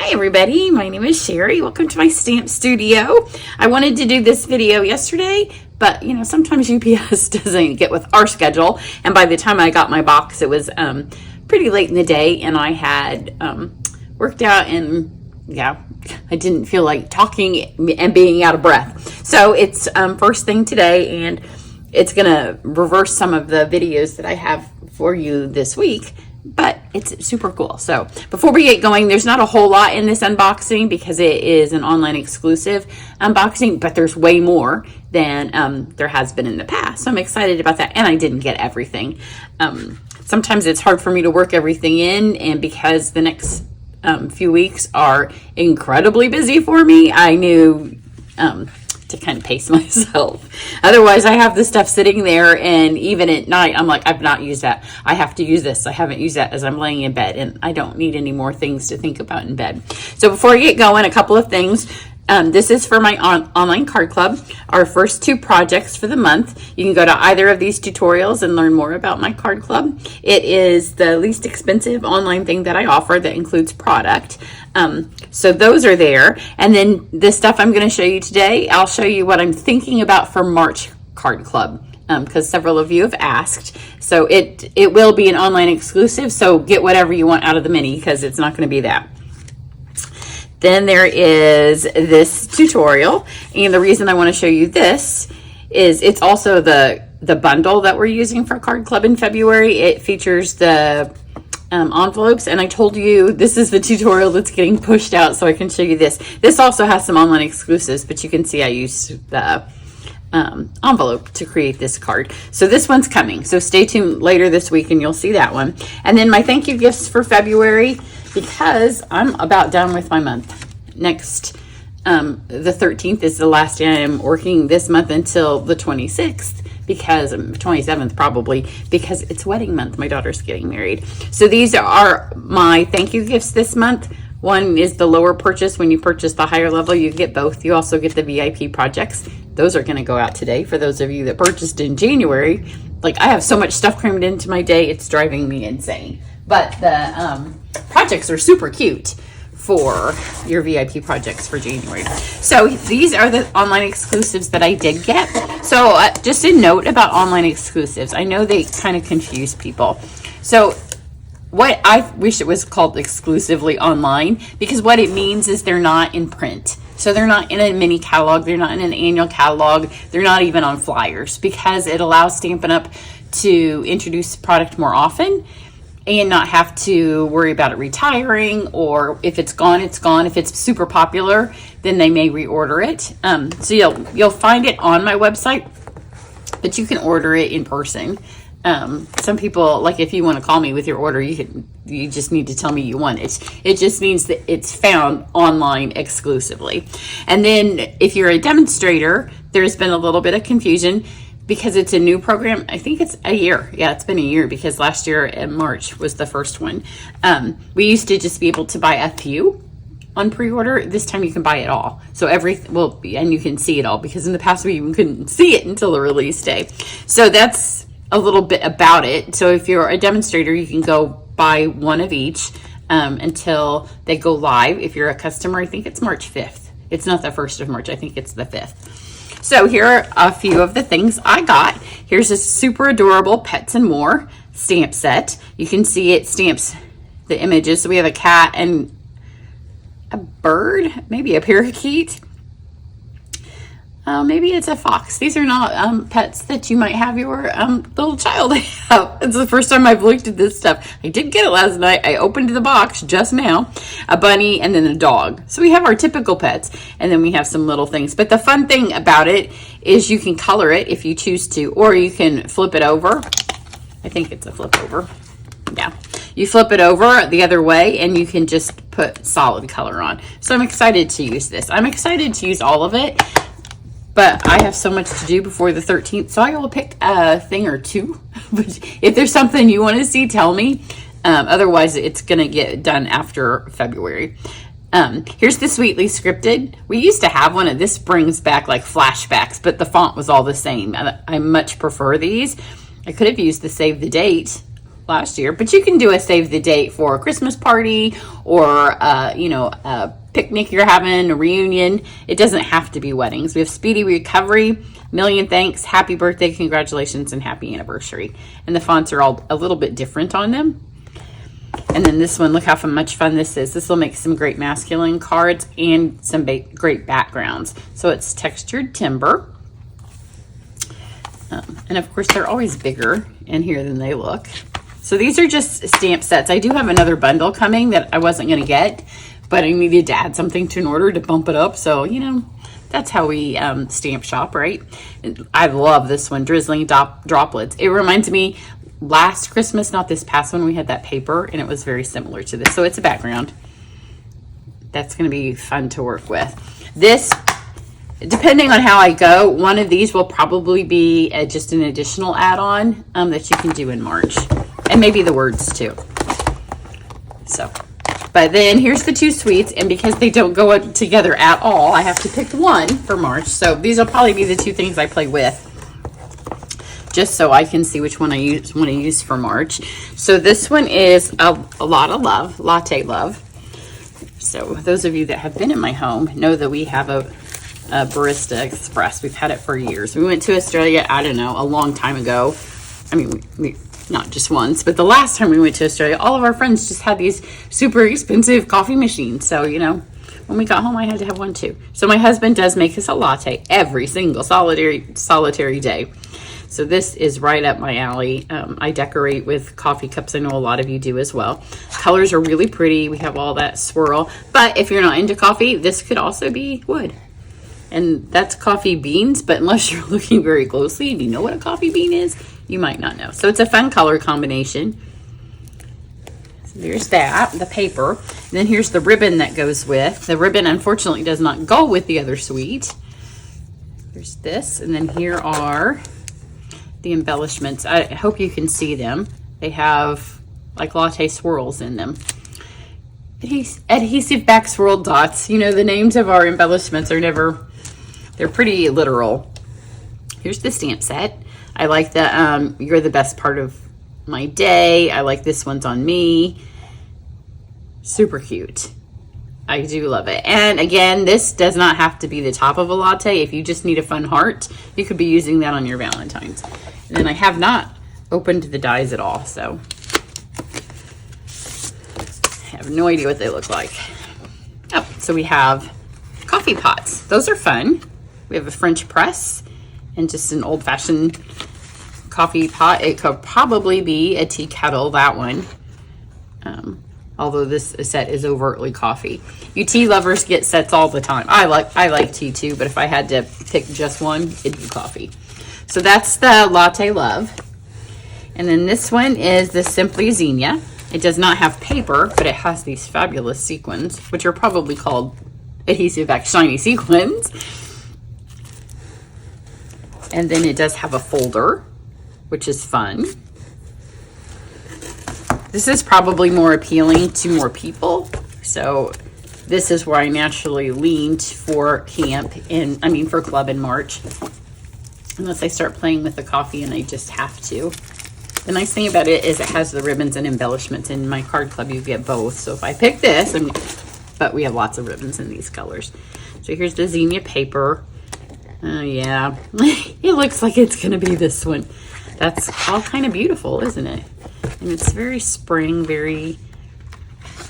Hi everybody, my name is Cheri. Welcome to my stamp studio. I wanted to do this video yesterday, but you know, sometimes UPS doesn't get with our schedule, and by the time I got my box it was pretty late in the day, and I had worked out, and yeah, I didn't feel like talking and being out of breath. So it's first thing today, and it's gonna reverse some of the videos that I have for you this week, but it's super cool. So before we get going, there's not a whole lot in this unboxing because it is an online exclusive unboxing, but there's way more than there has been in the past. So I'm excited about that, and I didn't get everything. Sometimes it's hard for me to work everything in, and because the next few weeks are incredibly busy for me, I knew to kind of pace myself. Otherwise, I have this stuff sitting there, and even at night, I'm like, I've not used that. I have to use this. I haven't used that as I'm laying in bed, and I don't need any more things to think about in bed. So before I get going, a couple of things. This is for my online card club, our first two projects for the month. You can go to either of these tutorials and learn more about my card club. It is the least expensive online thing that I offer that includes product. So those are there. And then the stuff I'm going to show you today, I'll show you what I'm thinking about for March card club, because several of you have asked. So it will be an online exclusive, so get whatever you want out of the mini, because it's not going to be that. Then there is this tutorial, and the reason I want to show you this is it's also the bundle that we're using for Card Club in February. It features the envelopes, and I told you this is the tutorial that's getting pushed out, so I can show you this. This also has some online exclusives, but you can see I used the envelope to create this card. So this one's coming, so stay tuned later this week and you'll see that one. And then my thank you gifts for February, because I'm about done with my month. Next, the 13th is the last day I am working this month until the 26th, because 27th probably, because it's wedding month. My daughter's getting married. So these are my thank you gifts this month. One is the lower purchase. When you purchase the higher level, you get both. You also get the VIP projects. Those are going to go out today for those of you that purchased in January. Like, I have so much stuff crammed into my day, it's driving me insane. But the projects are super cute for your VIP projects for January. So these are the online exclusives that I did get. So just a note about online exclusives. I know they kind of confuse people. So what I wish it was called exclusively online, because what it means is they're not in print. So they're not in a mini catalog, they're not in an annual catalog, they're not even on flyers, because it allows Stampin' Up! To introduce product more often and not have to worry about it retiring, or if it's gone, it's gone. If it's super popular, then they may reorder it. So you'll find it on my website, but you can order it in person. Some people, like, if you want to call me with your order, you just need to tell me you want it. It just means that it's found online exclusively. And then if you're a demonstrator, there's been a little bit of confusion because it's a new program. I think it's a year. Yeah, it's been a year, because last year in March was the first one. We used to just be able to buy a few on pre-order. This time you can buy it all. So and you can see it all, because in the past we even couldn't see it until the release day. So that's a little bit about it. So if you're a demonstrator, you can go buy one of each until they go live. If you're a customer, I think it's March 5th. It's not the 1st of March. I think it's the 5th. So here are a few of the things I got. Here's a super adorable Pets and More stamp set. You can see it stamps the images. So we have a cat and a bird, maybe a parakeet. Maybe it's a fox. These are not pets that you might have your little child have. It's the first time I've looked at this stuff. I did get it last night. I opened the box just now. A bunny and then a dog. So we have our typical pets, and then we have some little things. But the fun thing about it is you can color it if you choose to, or you can flip it over. I think it's a flip over. Yeah. You flip it over the other way, and you can just put solid color on. So I'm excited to use this. I'm excited to use all of it. But I have so much to do before the 13th, so I will pick a thing or two. But if there's something you want to see, tell me. Otherwise, it's going to get done after February. Here's the Sweetly Scripted. We used to have one, and this brings back like flashbacks, but the font was all the same. I much prefer these. I could have used the Save the Date last year, but you can do a save the date for a Christmas party or, you know, a picnic you're having, a reunion. It doesn't have to be weddings. We have speedy recovery, million thanks, happy birthday, congratulations, and happy anniversary. And the fonts are all a little bit different on them. And then this one, look how much fun this is. This will make some great masculine cards and some great backgrounds. So it's textured timber. And of course, they're always bigger in here than they look. So these are just stamp sets. I do have another bundle coming that I wasn't going to get, but I needed to add something to in order to bump it up. So, you know, that's how we stamp shop, right? And I love this one, Drizzling Droplets. It reminds me last Christmas, not this past one, we had that paper and it was very similar to this. So it's a background. That's going to be fun to work with. This, depending on how I go, one of these will probably be just an additional add-on that you can do in March. And maybe the words too. So, but then here's the two sweets. And because they don't go together at all, I have to pick one for March. So these will probably be the two things I play with, just so I can see which one I want to use for March. So this one is a lot of love, latte love. So those of you that have been in my home know that we have a Barista Express. We've had it for years. We went to Australia, I don't know, a long time ago. I mean, we not just once, but the last time we went to Australia, all of our friends just had these super expensive coffee machines. So, you know, when we got home, I had to have one too. So my husband does make us a latte every single solitary day. So this is right up my alley. I decorate with coffee cups. I know a lot of you do as well. Colors are really pretty. We have all that swirl. But if you're not into coffee, this could also be wood. And that's coffee beans, but unless you're looking very closely and you know what a coffee bean is, you might not know. So it's a fun color combination. So there's that, the paper. And then here's the ribbon that goes with. The ribbon, unfortunately, does not go with the other suite. There's this, and then here are the embellishments. I hope you can see them. They have like latte swirls in them. Adhesive back swirl dots. You know, the names of our embellishments are never, they're pretty literal. Here's the stamp set. I like the You're the Best Part of My Day. I like this one's on me. Super cute. I do love it. And again, this does not have to be the top of a latte. If you just need a fun heart, you could be using that on your Valentine's. And then I have not opened the dies at all, so I have no idea what they look like. Oh, so we have coffee pots. Those are fun. We have a French press and just an old-fashioned coffee pot. It could probably be a tea kettle, that one. Although this set is overtly coffee. You tea lovers get sets all the time. I like tea too, but if I had to pick just one, it'd be coffee. So that's the Latte Love. And then this one is the Simply Zinnia. It does not have paper, but it has these fabulous sequins, which are probably called adhesive back shiny sequins. And then it does have a folder, which is fun. This is probably more appealing to more people. So this is where I naturally leaned for camp for club in March. Unless I start playing with the coffee and I just have to. The nice thing about it is it has the ribbons and embellishments. In my card club, you get both. So if I pick this, but we have lots of ribbons in these colors. So here's the zinnia paper. Oh yeah, it looks like it's gonna be this one. That's all kind of beautiful, isn't it? And it's very spring, very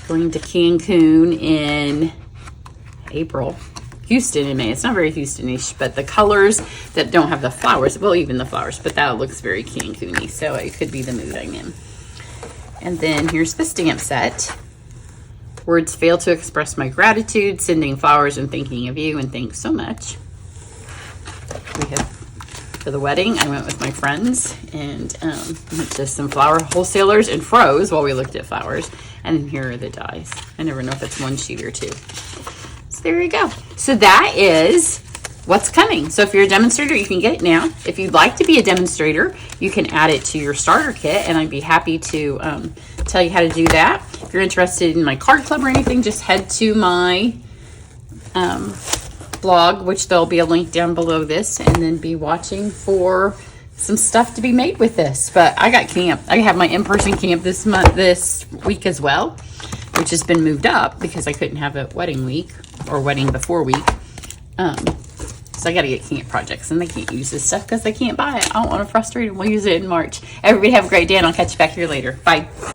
going to Cancun in April. Houston in May. It's not very Houston-ish, but the colors that don't have the flowers, well, even the flowers, but that looks very Cancun-y, so it could be the mood I'm in. And then here's the stamp set. Words fail to express my gratitude, sending flowers and thinking of you, and thanks so much. We have, for the wedding, I went with my friends and went to some flower wholesalers and froze while we looked at flowers. And then here are the dies. I never know if it's one sheet or two. So there you go. So that is what's coming. So if you're a demonstrator, you can get it now. If you'd like to be a demonstrator, you can add it to your starter kit, and I'd be happy to tell you how to do that. If you're interested in my card club or anything, just head to my blog, which there'll be a link down below this, and then be watching for some stuff to be made with this. But I got camp. I have my in-person camp this week as well, which has been moved up because I couldn't have a wedding week or wedding before week. So I got to get camp projects, and they can't use this stuff because they can't buy it. I don't want to frustrate them. We'll use it in March. Everybody have a great day, and I'll catch you back here later. Bye.